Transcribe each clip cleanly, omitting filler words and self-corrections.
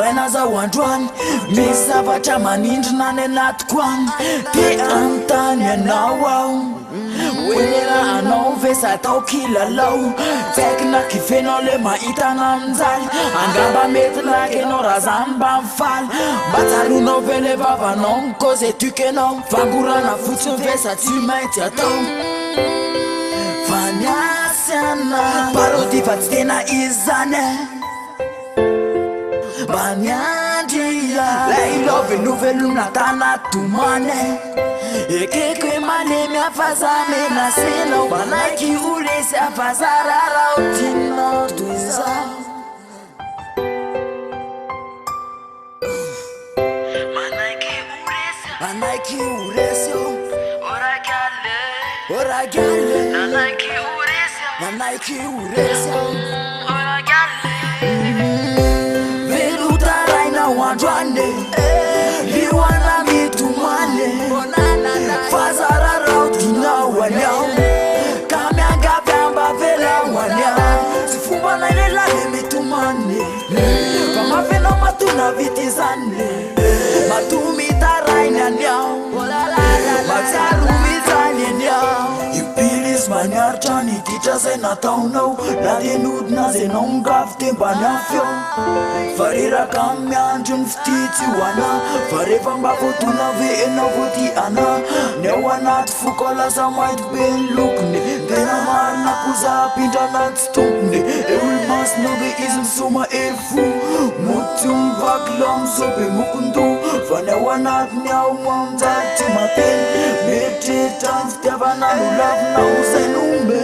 maraina zaho androany misy zavatra manindrina any anatiko any te anontany anao aho hoe raha anao ve sa atao kilalao tsaiky na kifenao le mahitana aminjaly angamba mety laky anao raha zany mba mifaly mba tsaronao ve le vavanao cause etukenao fangorana fotsiny ve sa tsy maintsy atao Vaniasiana parody fa tsy tena izy zany mba miandria lay love novelona tanatomane ekeko e malemy afazamena senao manaiky olesy afazararao tinao toy zao manaiky olesy oragale manaiky olesy velutaraina wandwane liwana mitumane fazararao tinawanyao kamyangapyamba vela wanyao sifumba nailelale mitumane kamafena matuna vitizane matumitarainanyao matsarumizanyanyao maniartrany titra zay nataonao la denodina zay nao ngavy tembany afyo fa reraka amy miandro ny fititsy hoana fa rehefa mba voatona ve enao voaty ana ny ao anaty foko lasa maito be ny lokony tena marina koza apindra anaty tompony eolmasina ve izy misoma ery fo moty mivaky lao misobe mokondo fa ny ao anatiny ao manjary tsy mateny meritreritra ny fitiavana no lavinao zay numbe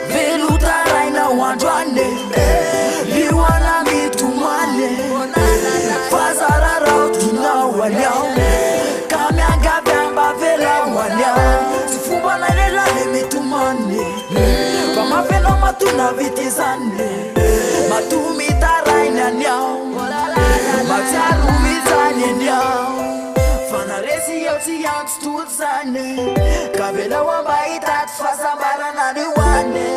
velutaraina wandwane liwana mitumane fazararao tinawanyao kamyangapyamba vela wanyao sifumba nailelale mitumane famafenao matuna vitizane matumitarainanyao matsarumizanyanyao fanaresi yao tsy antso toto zane kavela wamba hitaty fasambaranany wane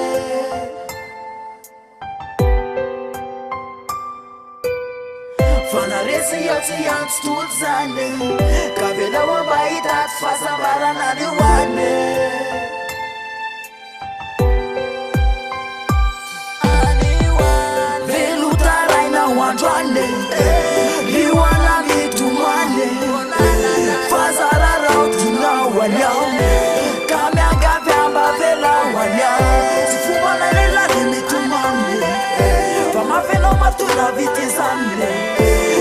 fanaresi yao tsy antso toto zane kavela wamba hitaty fasambaranany wane wandwane liwana mitumane fazararao tinawanyao kamyangapyamba vela wanyao sifumba nailelale mitumane famafenao matuna vitizane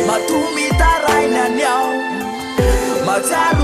matumitarainanyao matsara